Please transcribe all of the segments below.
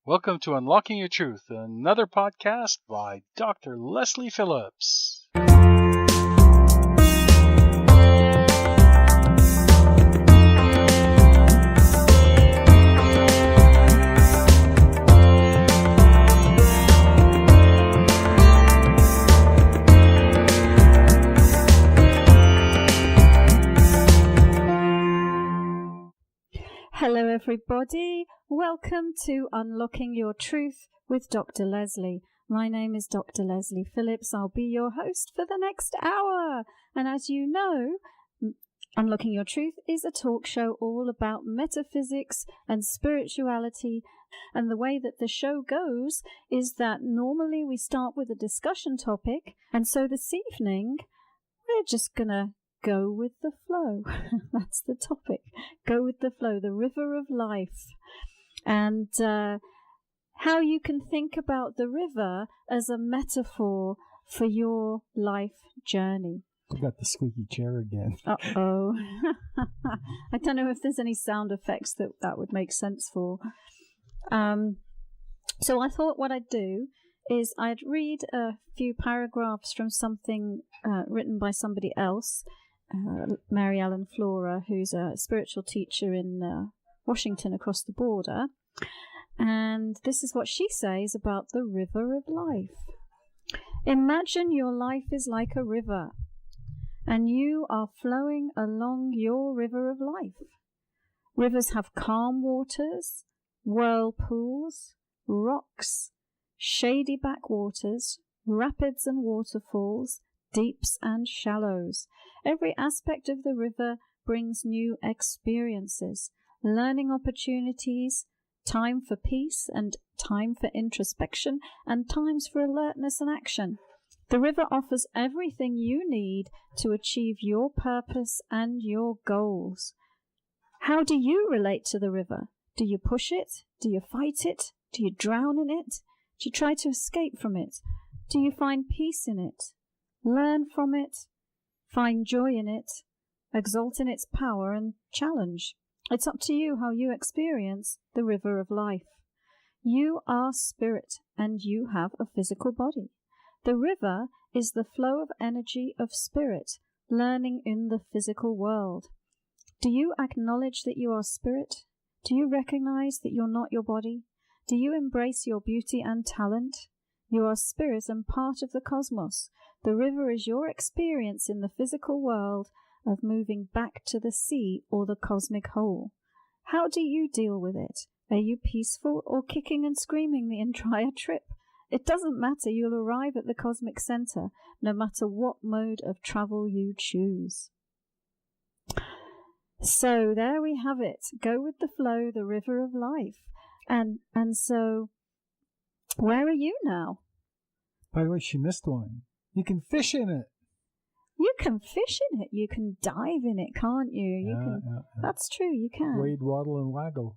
Welcome to Unlocking Your Truth, another podcast by Dr. Leslie Phillips. Hello everybody, welcome to Unlocking Your Truth with Dr. Leslie. My name is Dr. Leslie Phillips. I'll be your host for the next hour. And as you know, Unlocking Your Truth is a talk show all about metaphysics and spirituality. And the way that the show goes is that normally we start with a discussion topic. And so this evening, we're just going to go with the flow. That's the topic. Go with the flow, the river of life. And how you can think about the river as a metaphor for your life journey. I got the squeaky chair again. Uh-oh. I don't know if there's any sound effects that would make sense for. So I thought what I'd do is I'd read a few paragraphs from something written by somebody else, Mary Ellen Flora, who's a spiritual teacher in Washington across the border. And this is what she says about the river of life. Imagine your life is like a river, and you are flowing along your river of life. Rivers have calm waters, whirlpools, rocks, shady backwaters, rapids and waterfalls, deeps and shallows. Every aspect of the river brings new experiences, learning opportunities, time for peace and time for introspection, and times for alertness and action. The river offers everything you need to achieve your purpose and your goals. How do you relate to the river? Do you push it? Do you fight it? Do you drown in it? Do you try to escape from it? Do you find peace in it? Learn from it? Find joy in it? Exalt in its power and challenge? It's up to you how you experience the river of life. You are spirit and you have a physical body. The river is the flow of energy of spirit, learning in the physical world. Do you acknowledge that you are spirit? Do you recognize that you're not your body? Do you embrace your beauty and talent? You are spirit and part of the cosmos. The river is your experience in the physical world of moving back to the sea or the cosmic whole. How do you deal with it? Are you peaceful or kicking and screaming the entire trip? It doesn't matter, you'll arrive at the cosmic center, no matter what mode of travel you choose. So there we have it. Go with the flow, the river of life. And so, where are you now? By the way, she missed one. You can fish in it. You can fish in it. You can dive in it, can't you? Yeah. That's true, you can. Wade, waddle, and waggle.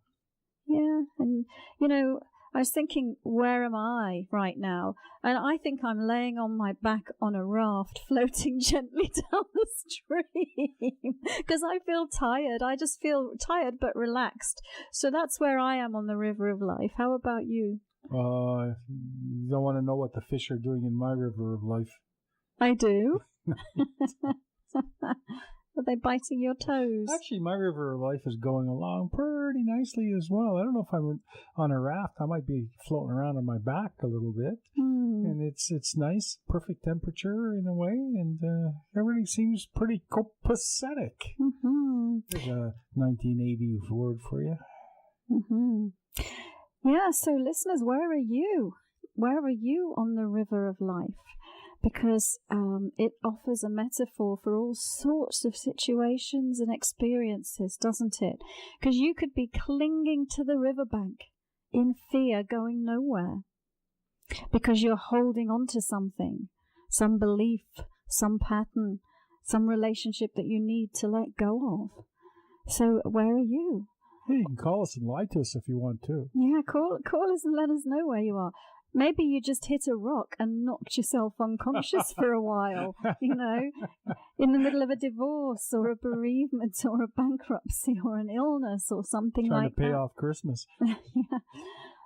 Yeah, and I was thinking, where am I right now? And I think I'm laying on my back on a raft, floating gently down the stream, because I feel tired. I just feel tired but relaxed. So that's where I am on the river of life. How about you? You don't want to know what the fish are doing in my river of life. I do. Are they biting your toes? Actually, my river of life is going along pretty nicely as well. I don't know if I'm on a raft. I might be floating around on my back a little bit. And it's nice, perfect temperature in a way, and everything seems pretty copacetic. There's a 1980s word for you. Yeah, so listeners, where are you? Where are you on the river of life? Because it offers a metaphor for all sorts of situations and experiences, doesn't it? Because you could be clinging to the riverbank in fear, going nowhere, because you're holding on to something, some belief, some pattern, some relationship that you need to let go of. So where are you? Hey, you can call us and lie to us if you want to. Yeah, call us and let us know where you are. Maybe you just hit a rock and knocked yourself unconscious for a while, in the middle of a divorce or a bereavement or a bankruptcy or an illness or something like that. Trying to pay off Christmas. Yeah.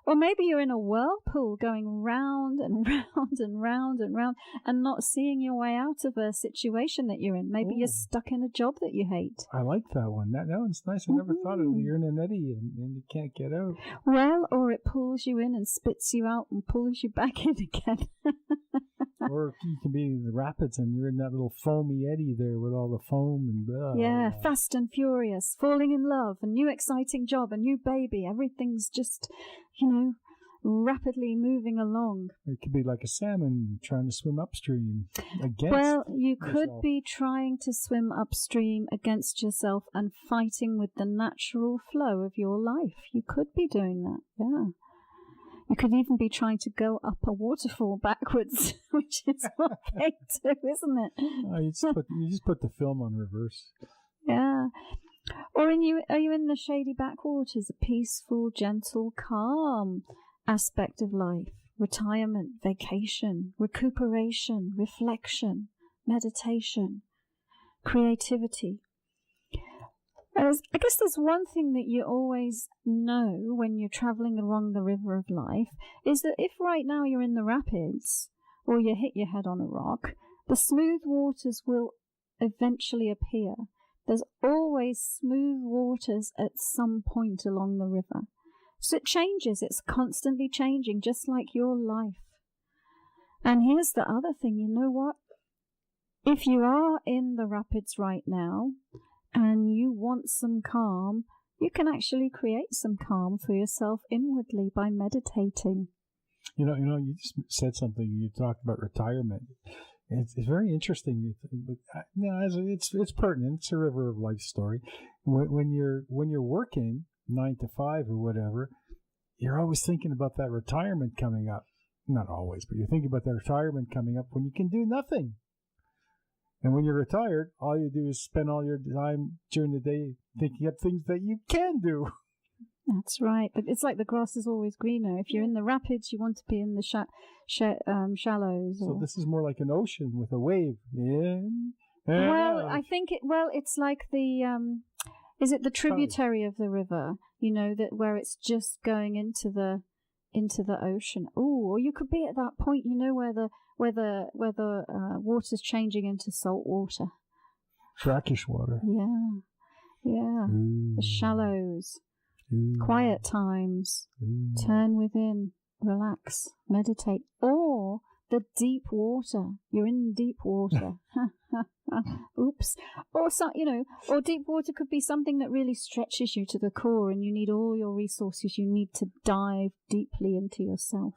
Or maybe you're in a whirlpool going round and round and round and round and not seeing your way out of a situation that you're in. Maybe you're stuck in a job that you hate. I like that one. That one's nice. I never thought of it. You're in an eddy and you can't get out. Well, or it pulls you in and spits you out and pulls you back in again. Or you can be in the rapids and you're in that little foamy eddy there with all the foam and blah. Yeah, fast and furious, falling in love, a new exciting job, a new baby. Everything's just, rapidly moving along. It could be like a salmon trying to swim upstream against Well, you yourself. could be trying to swim upstream against yourself and fighting with the natural flow of your life. You could be doing that, yeah. You could even be trying to go up a waterfall backwards, which is what they do, isn't it? You just put the film on reverse. Yeah. Or are you in the shady backwaters, a peaceful, gentle, calm aspect of life? Retirement, vacation, recuperation, reflection, meditation, creativity. I guess there's one thing that you always know when you're traveling along the river of life is that if right now you're in the rapids or you hit your head on a rock, the smooth waters will eventually appear. There's always smooth waters at some point along the river. So it changes. It's constantly changing, just like your life. And here's the other thing. You know what? If you are in the rapids right now and you want some calm, you can actually create some calm for yourself inwardly by meditating. You just said something. You talked about retirement. It's very interesting. It's pertinent. It's a river of life story. When you're working 9 to 5 or whatever, you're always thinking about that retirement coming up. Not always, but you're thinking about that retirement coming up when you can do nothing. And when you're retired, all you do is spend all your time during the day thinking of things that you can do. That's right. But it's like the grass is always greener. If you're in the rapids, you want to be in the shallows. So this is more like an ocean with a wave. In and well, out. I think it's like the is it the tributary of the river? That where it's just going into the ocean. Oh, or you could be at that point. Where the water's changing into salt water. Brackish water. Yeah. The shallows. Quiet times. Turn within. Relax. Meditate. Or the deep water. You're in deep water. Oops. Or deep water could be something that really stretches you to the core and you need all your resources. You need to dive deeply into yourself.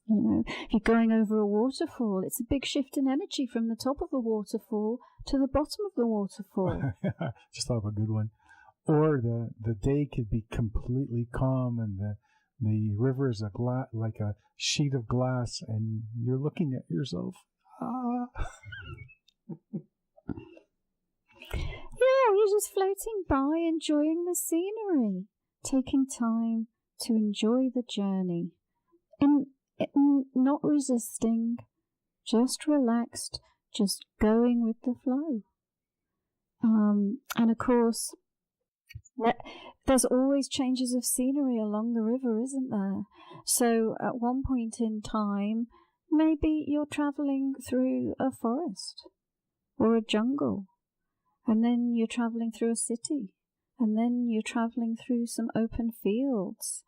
If you're going over a waterfall, it's a big shift in energy from the top of the waterfall to the bottom of the waterfall. Just thought of a good one. Or the day could be completely calm and the river is like a sheet of glass and you're looking at yourself. Yeah, you're just floating by, enjoying the scenery, taking time to enjoy the journey. Not resisting, just relaxed, just going with the flow. And of course, there's always changes of scenery along the river, isn't there? So at one point in time, maybe you're traveling through a forest or a jungle, and then you're traveling through a city, and then you're traveling through some open fields.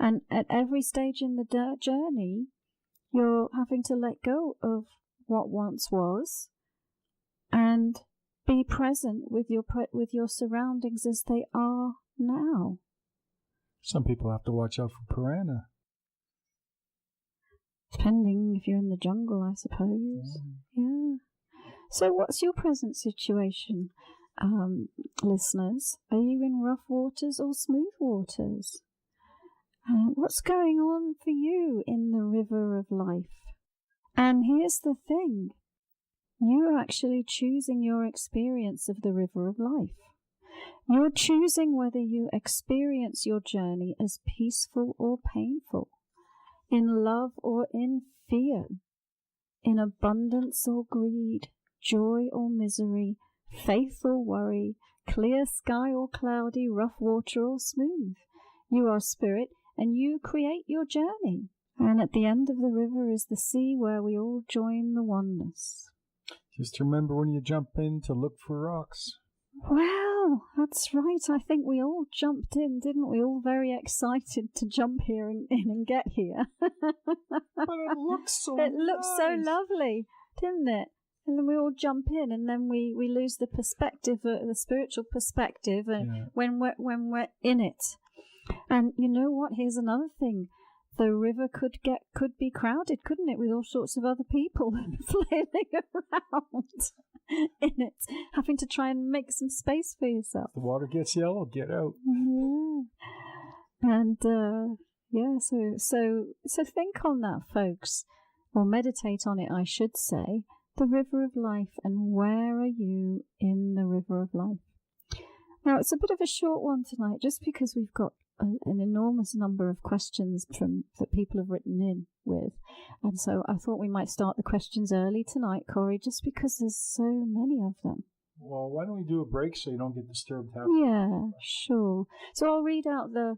And at every stage in the journey, you're having to let go of what once was and be present with your surroundings as they are now. Some people have to watch out for piranha. Depending if you're in the jungle, I suppose. Yeah. So what's your present situation, listeners? Are you in rough waters or smooth waters? What's going on for you in the river of life? And here's the thing. You're actually choosing your experience of the river of life. You're choosing whether you experience your journey as peaceful or painful, in love or in fear, in abundance or greed, joy or misery, faith or worry, clear sky or cloudy, rough water or smooth. You are spirit, and you create your journey. And at the end of the river is the sea where we all join the oneness. Just remember when you jump in to look for rocks. Well, that's right. I think we all jumped in, didn't we? All very excited to jump here in and get here. But it looks so It looked so lovely, didn't it? And then we all jump in, and then we lose the perspective, the spiritual perspective, when we're in it. And you know what? Here's another thing: the river could be crowded, couldn't it, with all sorts of other people flailing around in it, having to try and make some space for yourself. The water gets yellow, get out. Yeah. And so think on that, folks, or meditate on it, I should say. The river of life, and where are you in the river of life? Now, it's a bit of a short one tonight, just because we've got an enormous number of questions that people have written in with, and so I thought we might start the questions early tonight, Corey, just because there's so many of them. Well, why don't we do a break so you don't get disturbed? Yeah, sure. So I'll read out the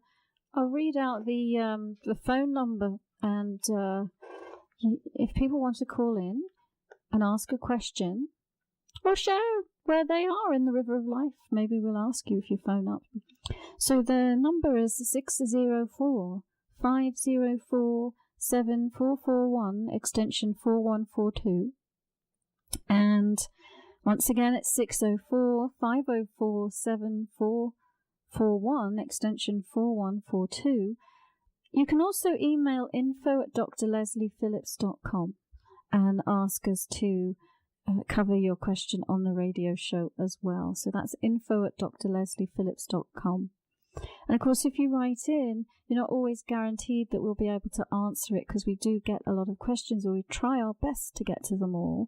phone number, and if people want to call in and ask a question or share where they are in the river of life, maybe we'll ask you if you phone up. So the number is 604-504-7441, extension 4142. And once again, it's 604-504-7441, extension 4142. You can also email info@drlesliephillips.com and ask us to cover your question on the radio show as well. So that's info@drlesliephillips.com. And of course, if you write in, you're not always guaranteed that we'll be able to answer it, because we do get a lot of questions, or we try our best to get to them all.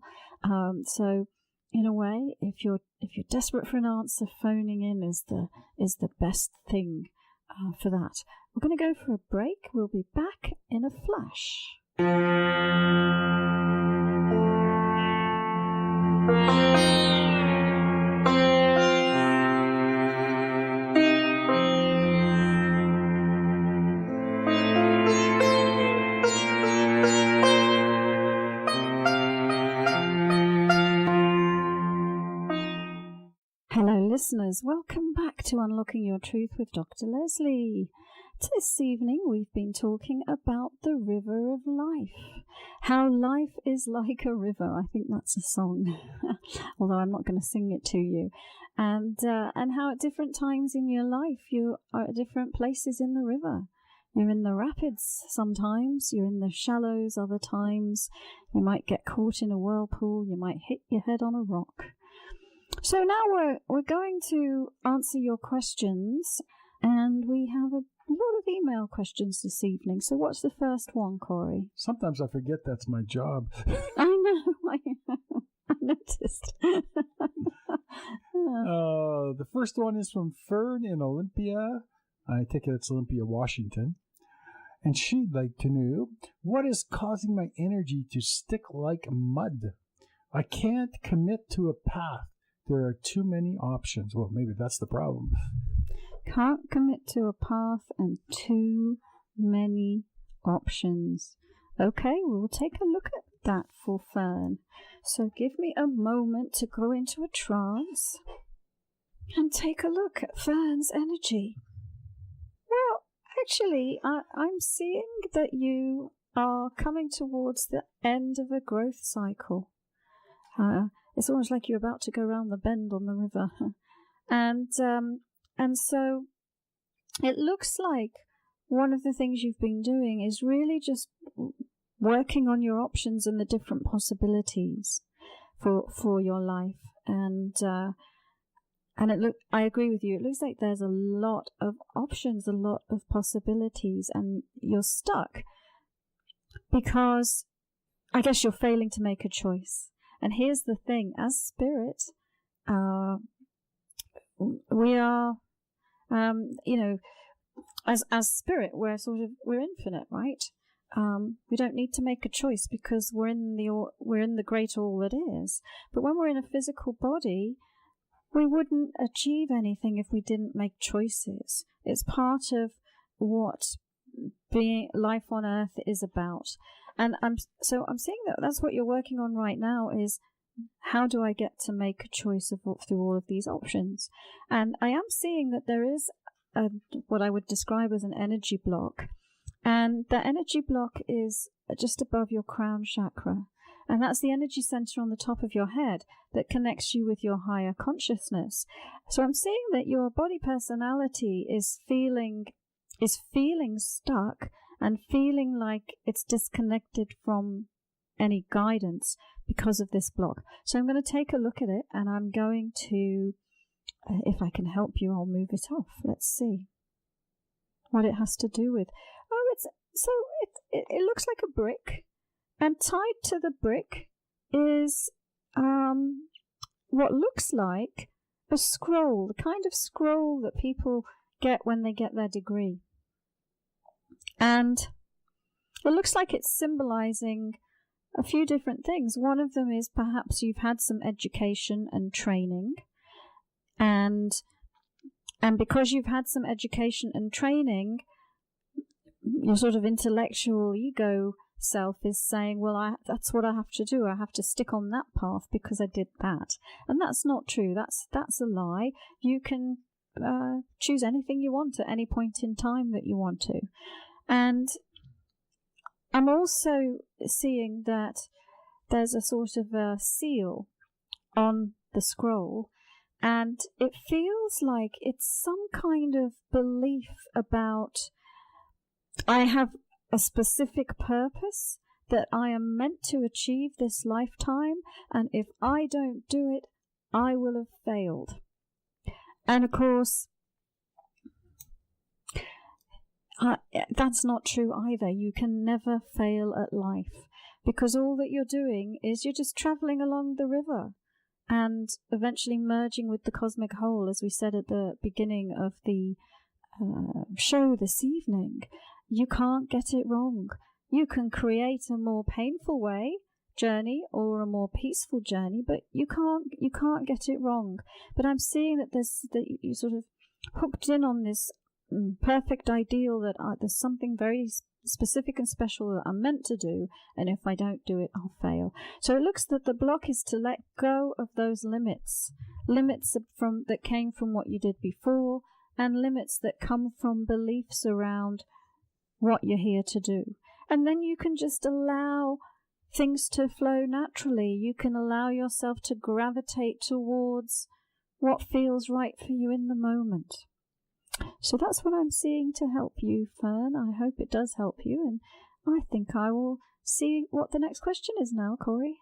So in a way, if you're desperate for an answer, phoning in is the best thing for that. We're going to go for a break. We'll be back in a flash. Hello, listeners. Welcome back to Unlocking Your Truth with Dr. Leslie. This evening we've been talking about the river of life. How life is like a river. I think that's a song, although I'm not going to sing it to you. And how at different times in your life you are at different places in the river. You're in the rapids sometimes, you're in the shallows other times. You might get caught in a whirlpool, you might hit your head on a rock. So now we're going to answer your questions, and we have a lot of email questions this evening. So what's the first one, Corey? Sometimes I forget that's my job. I know, I noticed. The first one is from Fern in Olympia. I take it it's Olympia, Washington. And she'd like to know, what is causing my energy to stick like mud? I can't commit to a path. There are too many options. Well, maybe that's the problem. Can't commit to a path and too many options. Okay, we'll take a look at that for Fern. So give me a moment to go into a trance and take a look at Fern's energy. Well, actually, I'm seeing that you are coming towards the end of a growth cycle. It's almost like you're about to go round the bend on the river. And so it looks like one of the things you've been doing is really just working on your options and the different possibilities for your life. And I agree with you. It looks like there's a lot of options, a lot of possibilities, and you're stuck because I guess you're failing to make a choice. And here's the thing, as spirit, we are, as spirit, we're infinite, right? We don't need to make a choice because we're in the great all that is. But when we're in a physical body, we wouldn't achieve anything if we didn't make choices. It's part of what being life on Earth is about. And I'm seeing that that's what you're working on right now is how do I get to make a choice through all of these options? And I am seeing that there is what I would describe as an energy block. And that energy block is just above your crown chakra. And that's the energy center on the top of your head that connects you with your higher consciousness. So I'm seeing that your body personality is feeling stuck and feeling like it's disconnected from any guidance because of this block. So I'm going to take a look at it, and I'm going to, if I can help you, I'll move it off. Let's see what it has to do with. Oh, it looks like a brick, and tied to the brick is what looks like a scroll, the kind of scroll that people get when they get their degree. And it looks like it's symbolizing a few different things. One of them is perhaps you've had some education and training, and because you've had some education and training, your sort of intellectual ego self is saying, well, that's what I have to do. I have to stick on that path because I did that. And that's not true. That's a lie. You can choose anything you want at any point in time that you want to. And I'm also seeing that there's a sort of a seal on the scroll, and it feels like it's some kind of belief about I have a specific purpose that I am meant to achieve this lifetime, and if I don't do it, I will have failed. And of course, that's not true either. You can never fail at life, because all that you're doing is you're just traveling along the river and eventually merging with the cosmic whole, as we said at the beginning of the show this evening. You can't get it wrong. You can create a more painful journey or a more peaceful journey, but you can't get it wrong. But I'm seeing that you sort of hooked in on this perfect ideal that there's something very specific and special that I'm meant to do, and if I don't do it, I'll fail. So it looks that the block is to let go of those limits that came from what you did before, and limits that come from beliefs around what you're here to do. And then you can just allow things to flow naturally. You can allow yourself to gravitate towards what feels right for you in the moment. So that's what I'm seeing to help you, Fern. I hope it does help you, and I think I will see what the next question is now, Corey.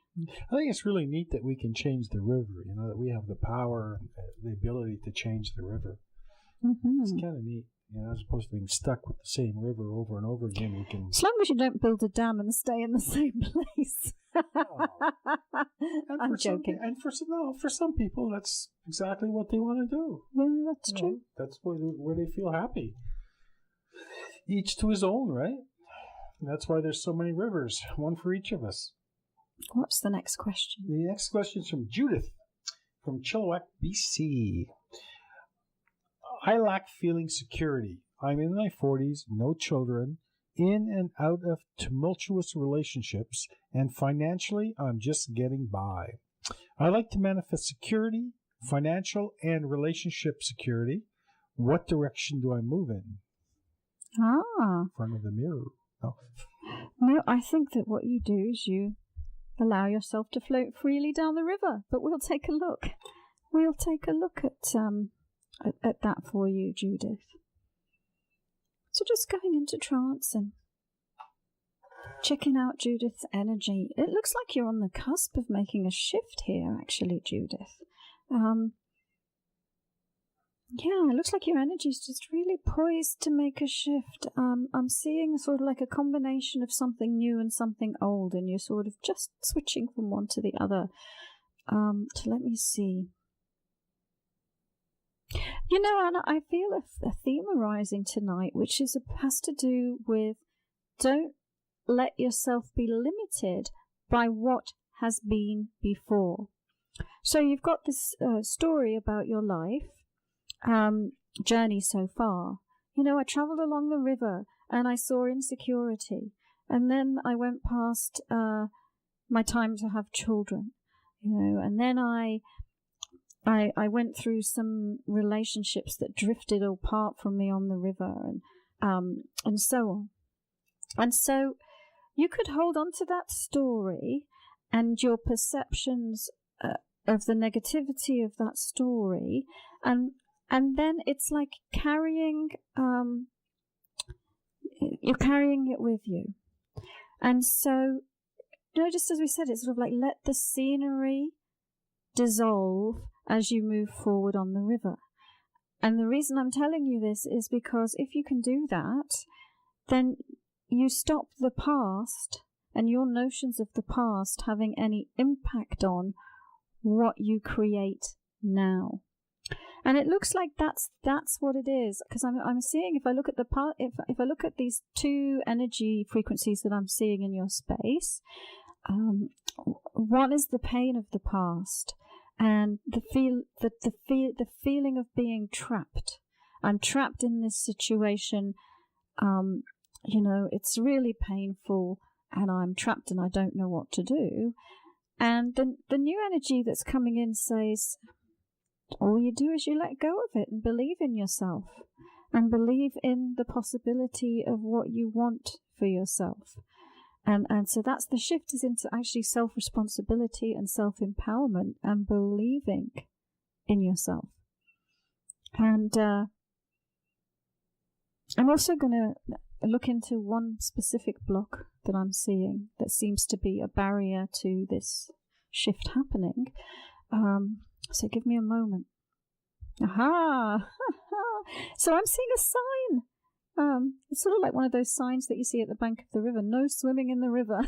I think it's really neat that we can change the river, that we have the power and the ability to change the river. Mm-hmm. It's kind of neat. As opposed to being stuck with the same river over and over again, we can. As long as you don't build a dam and stay in the same place. Oh. I'm joking. For some people, that's exactly what they want to do. Yeah, that's true. That's where they feel happy. Each to his own, right? And that's why there's so many rivers, one for each of us. What's the next question? The next question is from Judith, from Chilliwack, BC. I lack feeling security. I'm in my 40s, no children, in and out of tumultuous relationships, and financially, I'm just getting by. I like to manifest security, financial and relationship security. What direction do I move in? In front of the mirror. No, I think that what you do is you allow yourself to float freely down the river. But we'll take a look. We'll take a look at that for you, Judith. So just going into trance and checking out Judith's energy. It looks like you're on the cusp of making a shift here, actually, Judith. It looks like your energy is just really poised to make a shift. I'm seeing sort of like a combination of something new and something old, and you're sort of just switching from one to the other. Let me see. Anna, I feel a theme arising tonight, which has to do with don't let yourself be limited by what has been before. So you've got this story about your life journey so far. I traveled along the river and I saw insecurity. And then I went past my time to have children, and then I went through some relationships that drifted apart from me on the river, and so on. And so you could hold on to that story and your perceptions of the negativity of that story, and then it's like you're carrying it with you. And so, just as we said, it's sort of like let the scenery dissolve as you move forward on the river. And the reason I'm telling you this is because if you can do that, then you stop the past and your notions of the past having any impact on what you create now. And it looks like that's what it is, because I'm seeing, if I look at if I look at these two energy frequencies that I'm seeing in your space, one is the pain of the past and the feeling of being trapped. I'm trapped in this situation. It's really painful, and I'm trapped and I don't know what to do. And the new energy that's coming in says, all you do is you let go of it and believe in yourself and believe in the possibility of what you want for yourself. And so that's the shift, is into actually self-responsibility and self-empowerment and believing in yourself. And I'm also going to look into one specific block that I'm seeing that seems to be a barrier to this shift happening. So give me a moment. Aha! So I'm seeing a sign. It's sort of like one of those signs that you see at the bank of the river, no swimming in the river.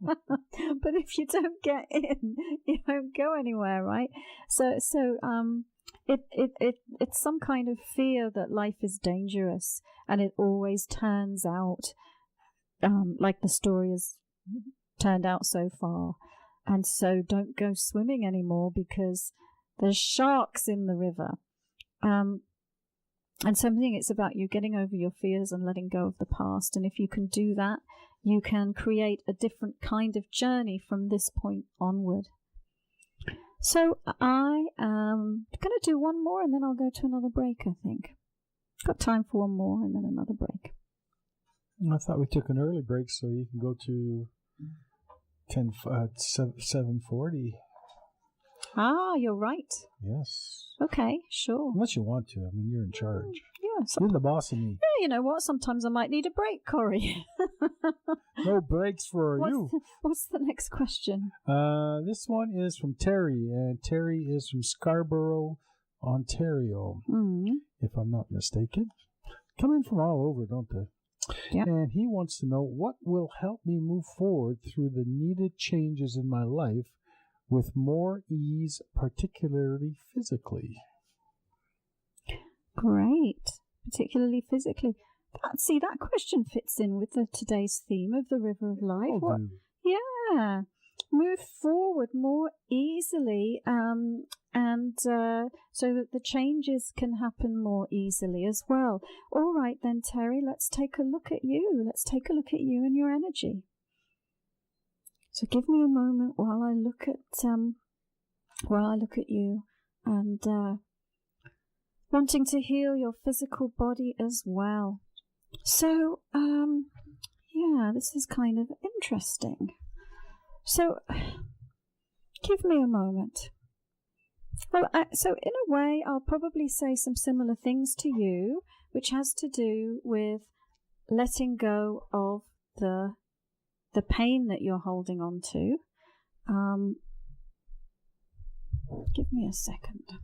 But if you don't get in, you don't go anywhere, right? So it's some kind of fear that life is dangerous, and it always turns out like the story has turned out so far. And so don't go swimming anymore because there's sharks in the river. And so I think it's about you getting over your fears and letting go of the past. And if you can do that, you can create a different kind of journey from this point onward. So I am going to do one more, and then I'll go to another break, I think. Got time for one more and then another break. I thought we took an early break so you can go to 7:40. Ah, you're right. Yes. Okay, sure. Unless you want to. I mean, you're in charge. Yeah. You're the boss of me. Yeah, you know what? Sometimes I might need a break, Corey. No breaks for you. What's the next question? This one is from Terry, and Terry is from Scarborough, Ontario, if I'm not mistaken. Come in from all over, don't they? Yep. And he wants to know what will help me move forward through the needed changes in my life with more ease, particularly physically. Great. Particularly physically. That question fits in with today's theme of the River of Life. Yeah. Move forward more easily, and so that the changes can happen more easily as well. All right then, Terry, let's take a look at you. Let's take a look at you and your energy. So give me a moment while I look at you, and wanting to heal your physical body as well. So, this is kind of interesting. So, give me a moment. Well, so in a way, I'll probably say some similar things to you, which has to do with letting go of the pain that you're holding on to. Give me a second.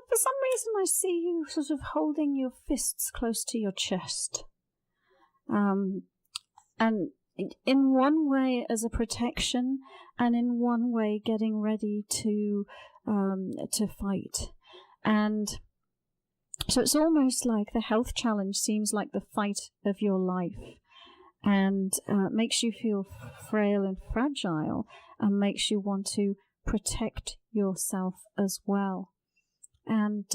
For some reason, I see you sort of holding your fists close to your chest. And in one way as a protection, and in one way getting ready to fight. And so it's almost like the health challenge seems like the fight of your life. and makes you feel frail and fragile, and makes you want to protect yourself as well. And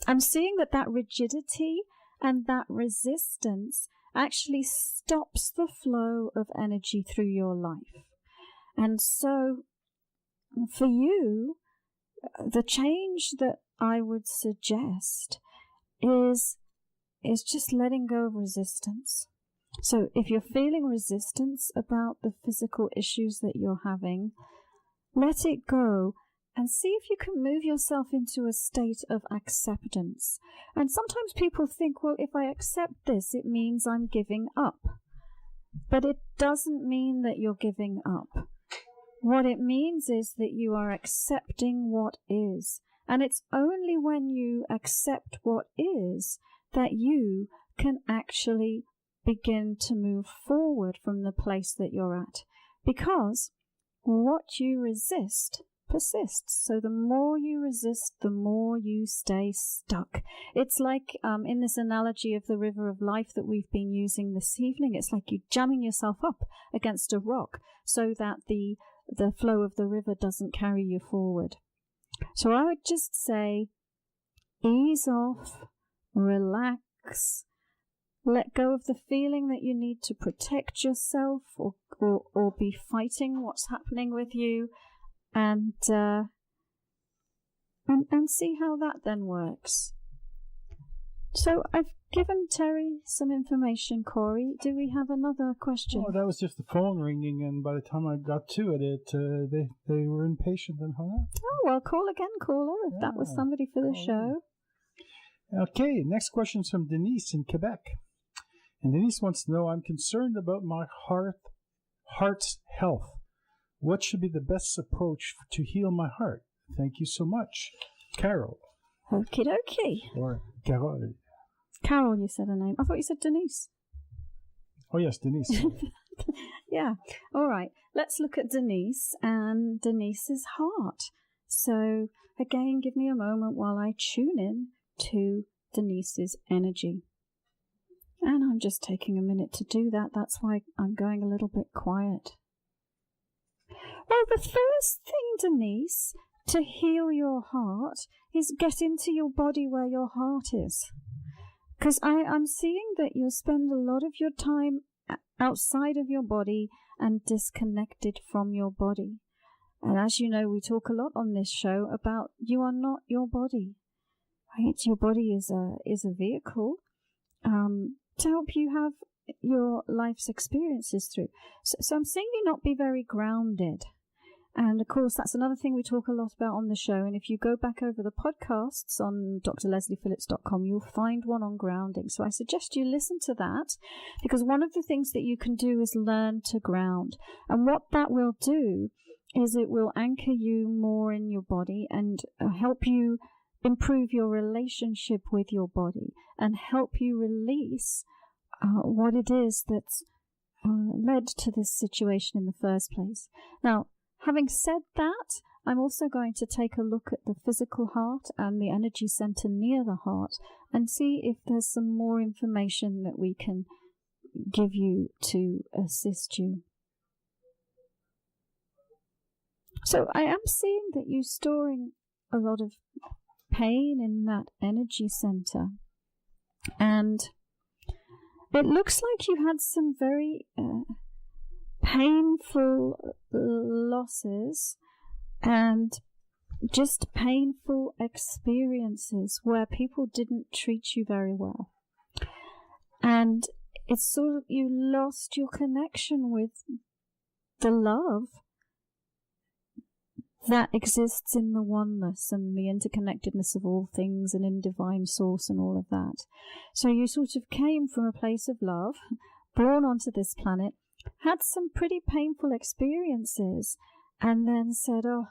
I'm seeing that rigidity and that resistance actually stops the flow of energy through your life. And so for you, the change that I would suggest is just letting go of resistance. So if you're feeling resistance about the physical issues that you're having, let it go and see if you can move yourself into a state of acceptance. And sometimes people think, well, if I accept this, it means I'm giving up. But it doesn't mean that you're giving up. What it means is that you are accepting what is. And it's only when you accept what is that you can actually begin to move forward from the place that you're at. Because what you resist persists. So the more you resist, the more you stay stuck. It's like in this analogy of the river of life that we've been using this evening, it's like you jamming yourself up against a rock so that the flow of the river doesn't carry you forward. So I would just say, ease off, relax, let go of the feeling that you need to protect yourself or be fighting what's happening with you, and see how that then works. So I've given Terry some information. Corey, do we have another question? Oh, that was just the phone ringing, and by the time I got to it, they were impatient and hung up. Oh, well, call again, caller, if that was somebody for the show. Okay, next question is from Denise in Quebec. And Denise wants to know, I'm concerned about my heart's health. What should be the best approach to heal my heart? Thank you so much. Carol. Okie dokie. Or Carol. Carol, you said her name. I thought you said Denise. Oh, yes, Denise. Yeah. All right. Let's look at Denise and Denise's heart. So, again, give me a moment while I tune in to Denise's energy. And I'm just taking a minute to do that. That's why I'm going a little bit quiet. Well, the first thing, Denise, to heal your heart is get into your body where your heart is. Because I'm seeing that you spend a lot of your time outside of your body and disconnected from your body. And as you know, we talk a lot on this show about you are not your body. Right? Your body is a vehicle to help you have your life's experiences through. So I'm seeing you not be very grounded. And of course, that's another thing we talk a lot about on the show. And if you go back over the podcasts on drlesliephillips.com, you'll find one on grounding. So I suggest you listen to that, because one of the things that you can do is learn to ground. And what that will do is it will anchor you more in your body and help you improve your relationship with your body and help you release what it is that's led to this situation in the first place. Now, having said that, I'm also going to take a look at the physical heart and the energy center near the heart and see if there's some more information that we can give you to assist you. So I am seeing that you're storing a lot of pain in that energy center. And it looks like you had some very painful losses and just painful experiences where people didn't treat you very well. And it's sort of, you lost your connection with the love that exists in the oneness and the interconnectedness of all things and in divine source and all of that. So you sort of came from a place of love, born onto this planet, had some pretty painful experiences, and then said, oh,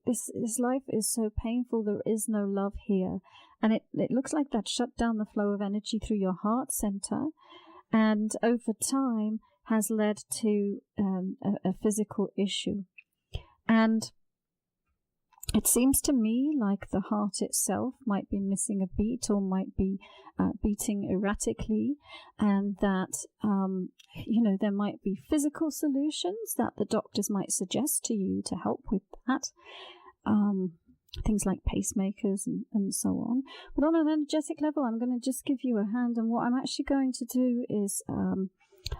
this life is so painful, there is no love here. And it looks like that shut down the flow of energy through your heart center, and over time has led to a physical issue. And It seems to me like the heart itself might be missing a beat or might be beating erratically, and that, there might be physical solutions that the doctors might suggest to you to help with that. Things like pacemakers and so on. But on an energetic level, I'm going to just give you a hand, and what I'm actually going to do is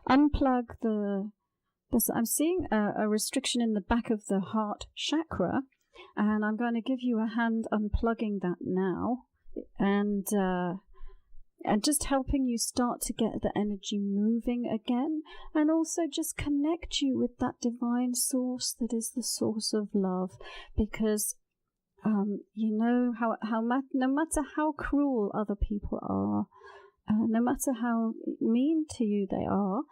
unplug I'm seeing a restriction in the back of the heart chakra, and I'm going to give you a hand unplugging that now, and just helping you start to get the energy moving again, and also just connect you with that divine source that is the source of love, because no matter how cruel other people are, no matter how mean to you they are,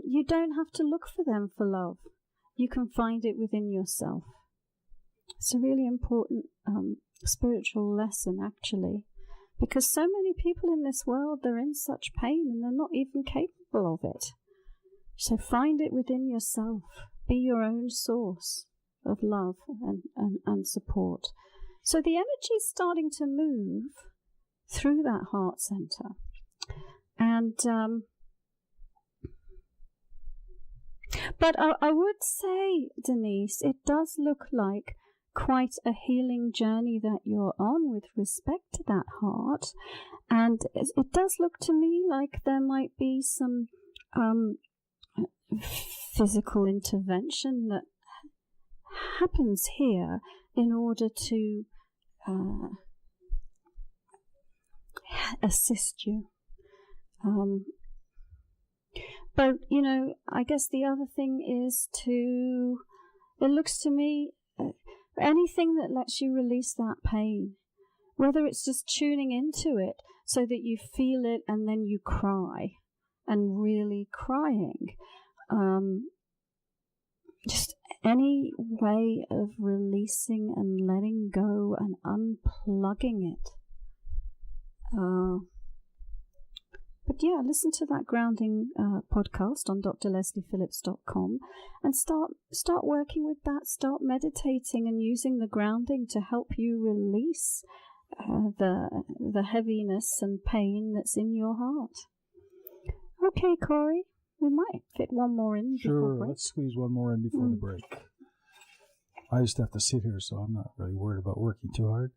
you don't have to look for them for love. You can find it within yourself. It's a really important spiritual lesson, actually, because so many people in this world, they're in such pain and they're not even capable of it. So find it within yourself. Be your own source of love and support. So the energy is starting to move through that heart center. And but I would say, Denise, it does look like quite a healing journey that you're on with respect to that heart. And it does look to me like there might be some physical intervention that happens here in order to assist you. But, I guess the other thing is it looks to me, anything that lets you release that pain, whether it's just tuning into it so that you feel it and then you cry, and really crying, just any way of releasing and letting go and unplugging it. But yeah, listen to that grounding podcast on drlesliephillips.com and start working with that. Start meditating and using the grounding to help you release the heaviness and pain that's in your heart. Okay, Corey, we might fit one more in before break. Let's squeeze one more in before the break. I just have to sit here, so I'm not really worried about working too hard.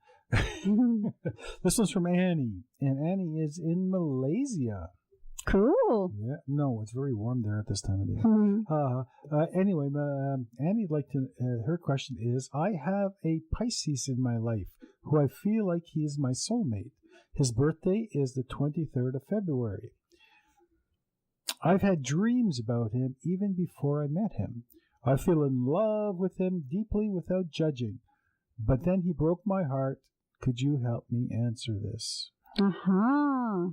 This one's from Annie, and Annie is in Malaysia. Cool. Yeah, no, it's very warm there at this time of day. Anyway, Annie'd like to. Her question is: I have a Pisces in my life who I feel like he is my soulmate. His birthday is the 23rd of February. I've had dreams about him even before I met him. I feel in love with him deeply without judging. But then he broke my heart. Could you help me answer this? Aha.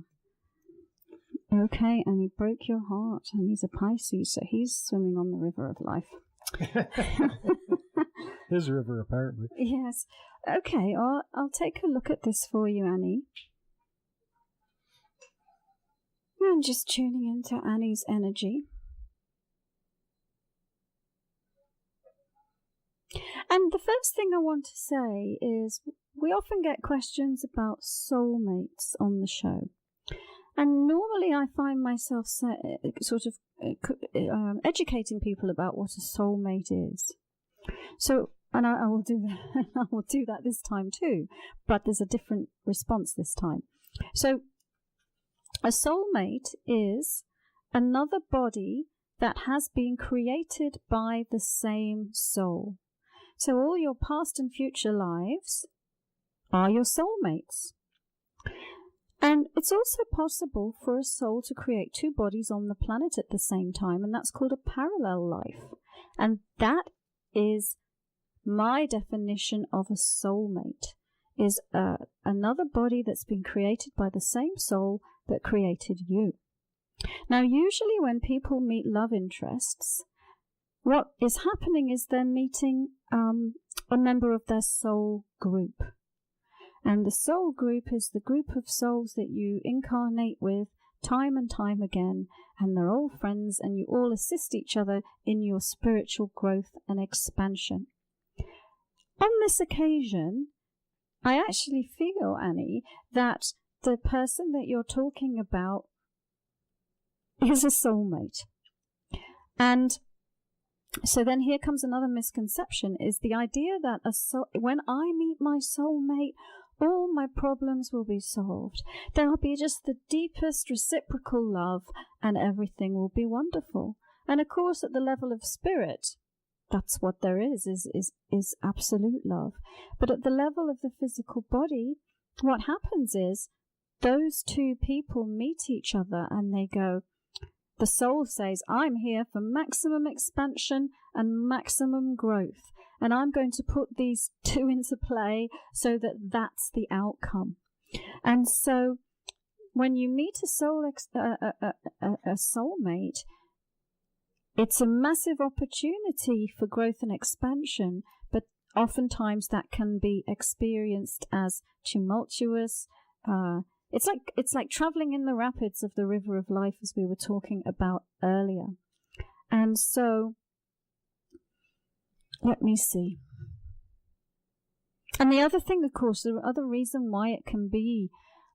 Okay, and he broke your heart, and he's a Pisces, so he's swimming on the river of life. His river, apparently. Yes. Okay, I'll take a look at this for you, Annie. And just tuning into Annie's energy. And the first thing I want to say is we often get questions about soulmates on the show. And normally I find myself educating people about what a soulmate is. So, and I will do that. I will do that this time too. But there's a different response this time. So, a soulmate is another body that has been created by the same soul. So all your past and future lives are your soulmates. And it's also possible for a soul to create two bodies on the planet at the same time, and that's called a parallel life. And that is my definition of a soulmate, is another body that's been created by the same soul that created you. Now, usually when people meet love interests, what is happening is they're meeting a member of their soul group. And the soul group is the group of souls that you incarnate with time and time again, and they're all friends, and you all assist each other in your spiritual growth and expansion. on this occasion, I actually feel, Annie, that the person that you're talking about is a soulmate. And so then here comes another misconception, is the idea that when I meet my soulmate, all my problems will be solved. There'll be just the deepest reciprocal love and everything will be wonderful. And of course, at the level of spirit, that's what there is absolute love. But at the level of the physical body, what happens is those two people meet each other and they go, the soul says, I'm here for maximum expansion and maximum growth. And I'm going to put these two into play so that that's the outcome. And so when you meet a soulmate, it's a massive opportunity for growth and expansion, but oftentimes that can be experienced as tumultuous. It's like traveling in the rapids of the river of life, as we were talking about earlier. And so, let me see. And the other thing, of course, the other reason why it can be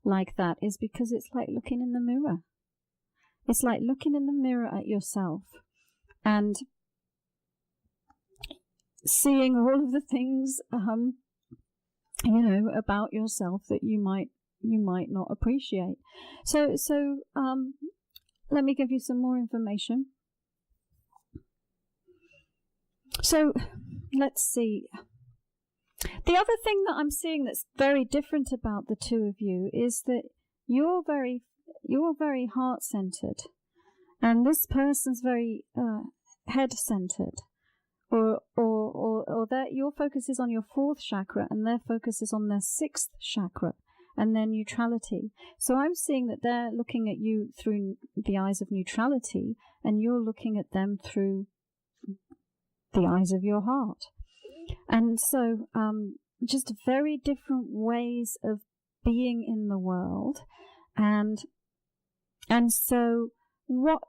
like that is because it's like looking in the mirror. It's like looking in the mirror at yourself and seeing all of the things, about yourself that you might not appreciate. So let me give you some more information. So let's see. The other thing that I'm seeing that's very different about the two of you is that you're very heart-centered, and this person's very head-centered, or that your focus is on your fourth chakra and their focus is on their sixth chakra and their neutrality. So I'm seeing that they're looking at you through the eyes of neutrality and you're looking at them through the eyes of your heart. And so just very different ways of being in the world. And so what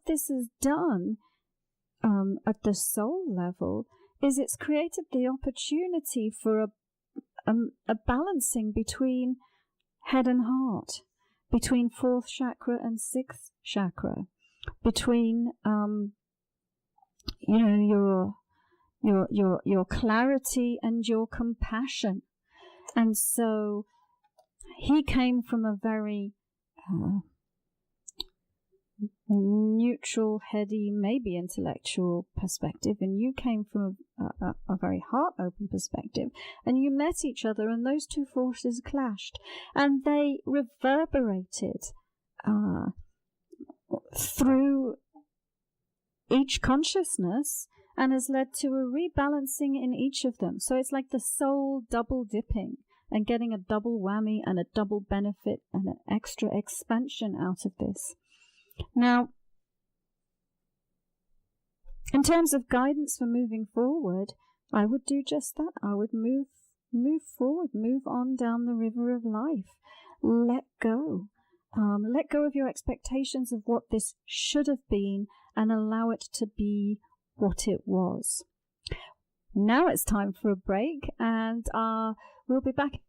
this has done at the soul level is it's created the opportunity for a balancing between head and heart, between fourth chakra and sixth chakra, between your clarity and your compassion. And so he came from a very neutral, heady, maybe intellectual perspective, and you came from a very heart-open perspective, and you met each other, and those two forces clashed, and they reverberated through each consciousness, and has led to a rebalancing in each of them. So it's like the soul double dipping and getting a double whammy and a double benefit and an extra expansion out of this. Now, in terms of guidance for moving forward, I would do just that. I would move forward, move on down the river of life. Let go. Let go of your expectations of what this should have been and allow it to be what it was. Now it's time for a break, and we'll be back.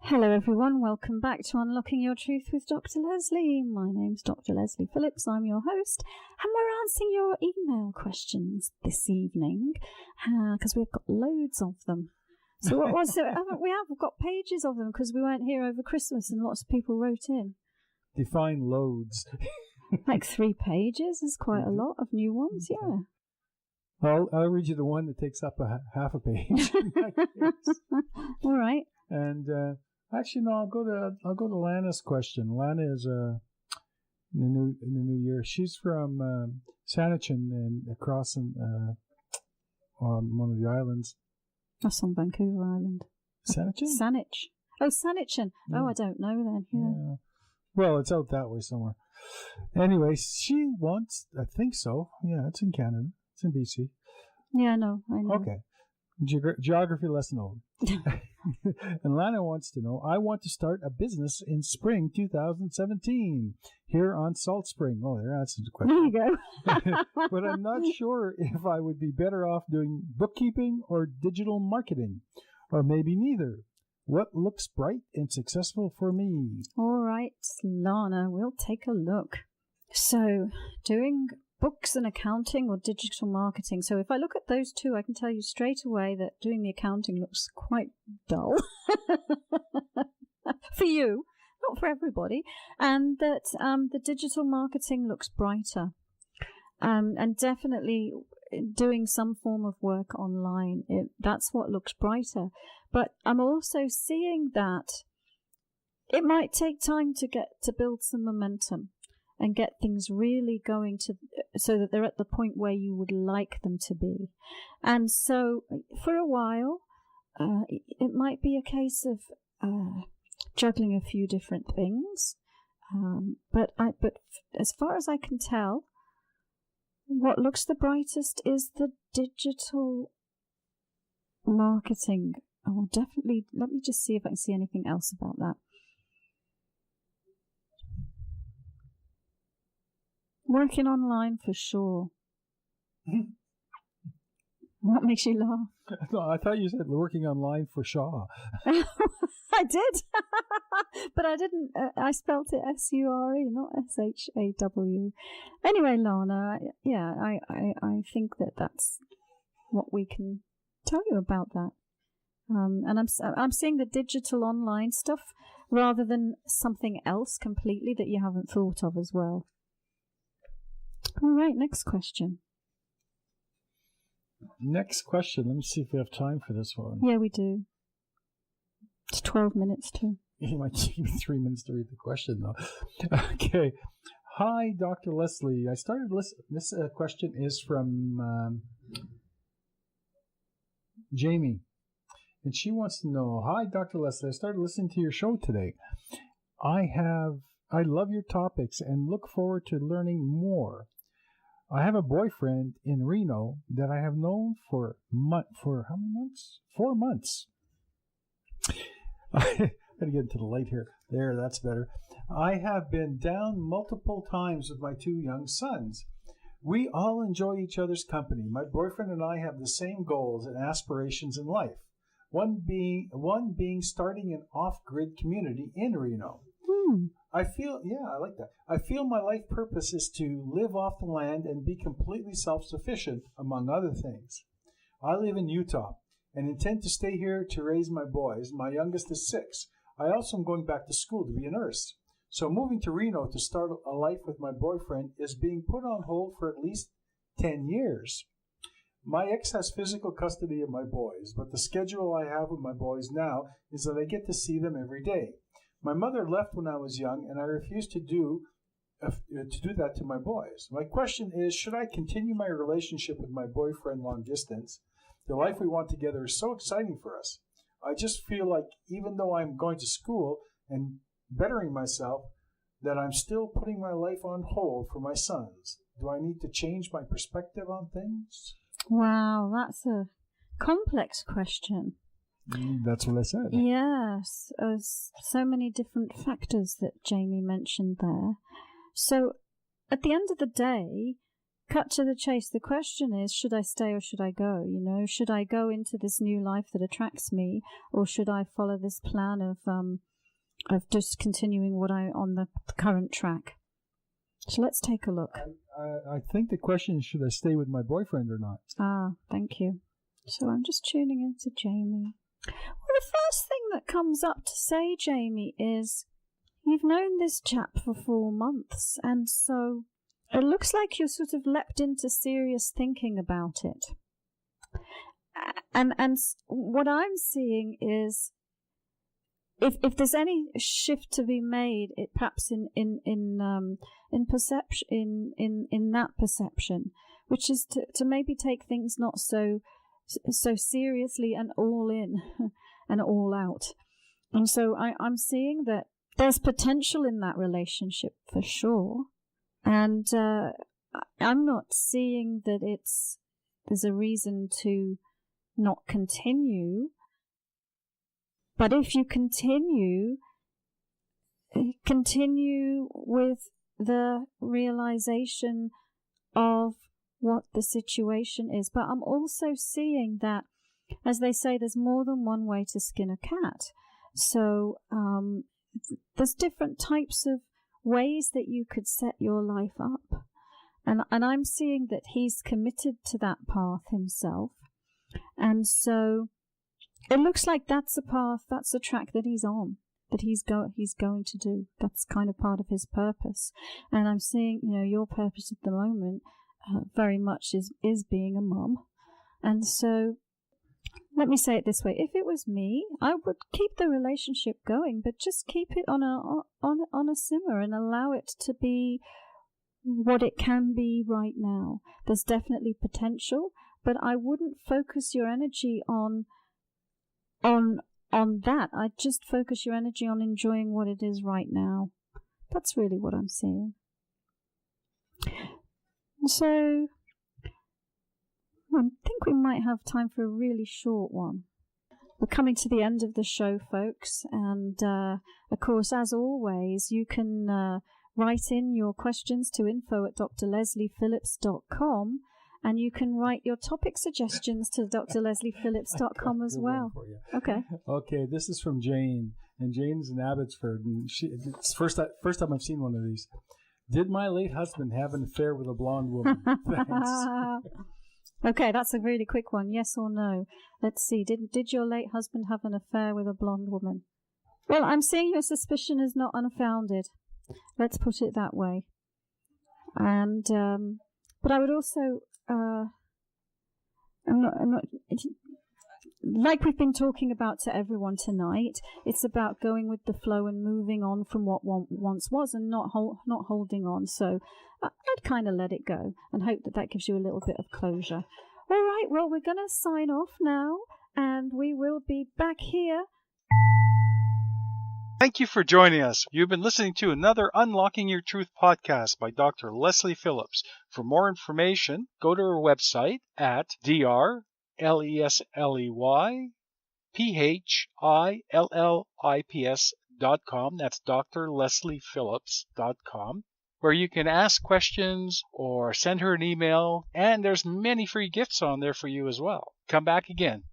Hello everyone, welcome back to Unlocking Your Truth with Dr. Leslie. My name's Dr. Leslie Phillips, I'm your host, and we're answering your email questions this evening, because we've got loads of them. So what was it? We've got pages of them because we weren't here over Christmas and lots of people wrote in. Define loads. Like 3 pages is quite a lot of new ones, yeah. I'll read you the one that takes up half a page. All right. And actually, no, I'll go to Lana's question. Lana is in the new year. She's from Saanich and across on one of the islands. That's on Vancouver Island. Saanich? Saanich. Oh, Saanich. Yeah. Oh, I don't know then. Yeah. Well, it's out that way somewhere. Anyway, she wants, I think so. Yeah, it's in Canada. It's in BC. Yeah, I know. Okay. Geography lesson over. And Lana wants to know, I want to start a business in spring 2017 here on Salt Spring. Oh, there answers the question. There you go. But I'm not sure if I would be better off doing bookkeeping or digital marketing, or maybe neither. What looks bright and successful for me? All right, Lana, we'll take a look. So, doing books and accounting or digital marketing. So if I look at those two, I can tell you straight away that doing the accounting looks quite dull for you, not for everybody, and that the digital marketing looks brighter. And definitely doing some form of work online, that's what looks brighter. But I'm also seeing that it might take time to build some momentum and get things really going so that they're at the point where you would like them to be. And so for a while, it might be a case of juggling a few different things. But as far as I can tell, what looks the brightest is the digital marketing. Oh, definitely. Let me just see if I can see anything else about that. Working online for sure. What makes you laugh? No, I thought you said working online for Shaw. I did, but I didn't. I spelt it S-U-R-E, not S-H-A-W. Anyway, Lana, yeah, I think that's what we can tell you about that. And I'm seeing the digital online stuff rather than something else completely that you haven't thought of as well. All right, next question. Next question. Let me see if we have time for this one. Yeah, we do. It's 12 minutes too. You might give me 3 minutes to read the question, though. Okay. Hi, Dr. Leslie. I started listening. This question is from Jamie. And she wants to know, hi, Dr. Leslie. I started listening to your show today. I love your topics and look forward to learning more. I have a boyfriend in Reno that I have known for how many months? 4 months. I gotta get into the light here. There, that's better. I have been down multiple times with my 2 young sons. We all enjoy each other's company. My boyfriend and I have the same goals and aspirations in life. One being starting an off-grid community in Reno. I like that. I feel my life purpose is to live off the land and be completely self-sufficient, among other things. I live in Utah and intend to stay here to raise my boys. My youngest is 6. I also am going back to school to be a nurse. So moving to Reno to start a life with my boyfriend is being put on hold for at least 10 years. My ex has physical custody of my boys, but the schedule I have with my boys now is that I get to see them every day. My mother left when I was young, and I refused to do that to my boys. My question is, should I continue my relationship with my boyfriend long distance? The life we want together is so exciting for us. I just feel like even though I'm going to school and bettering myself, that I'm still putting my life on hold for my sons. Do I need to change my perspective on things? Wow, that's a complex question. That's what I said. Yes, so many different factors that Jamie mentioned there. So, at the end of the day, cut to the chase, the question is, should I stay or should I go? You know, should I go into this new life that attracts me, or should I follow this plan of just continuing what I on the current track? So let's take a look. I think the question is, should I stay with my boyfriend or not? Ah, thank you. So I'm just tuning into Jamie. Well, the first thing that comes up to say, Jamie, is you've known this chap for 4 months, and so it looks like you're sort of leapt into serious thinking about it. And what I'm seeing is, if there's any shift to be made, it perhaps in perception, in that perception, which is to maybe take things not so seriously and all in and all out. And so I'm seeing that there's potential in that relationship for sure. And I'm not seeing that there's a reason to not continue. But if you continue with the realization of what the situation is. But I'm also seeing that, as they say, there's more than one way to skin a cat. So there's different types of ways that you could set your life up. And I'm seeing that he's committed to that path himself. And so it looks like that's a path, that's a track that he's on, that he's going to do. That's kind of part of his purpose. And I'm seeing, your purpose at the moment very much is being a mum. And so let me say it this way. If it was me, I would keep the relationship going, but just keep it on a simmer and allow it to be what it can be right now. There's definitely potential, but I wouldn't focus your energy on that. I'd just focus your energy on enjoying what it is right now. That's really what I'm seeing. So I think we might have time for a really short one. We're coming to the end of the show, folks, and of course, as always, you can write in your questions to info@drlesliephillips.com, and you can write your topic suggestions to drlesliephillips.com as well. Okay. Okay, this is from Jane, and Jane's in Abbotsford, and it's first time I've seen one of these. Did my late husband have an affair with a blonde woman? Thanks. Okay, that's a really quick one. Yes or no? Let's see. Did your late husband have an affair with a blonde woman? Well, I'm seeing your suspicion is not unfounded. Let's put it that way. And but I would also I'm not like we've been talking about to everyone tonight. It's about going with the flow and moving on from what once was, and not holding on. So I'd kind of let it go and hope that gives you a little bit of closure. All right, well, we're going to sign off now, and we will be back here. Thank you for joining us. You've been listening to another Unlocking Your Truth podcast by Dr. Leslie Phillips. For more information, go to our website at drlesleyphillips.com. That's drlesliephillips.com, where you can ask questions or send her an email, and there's many free gifts on there for you as well. Come back again.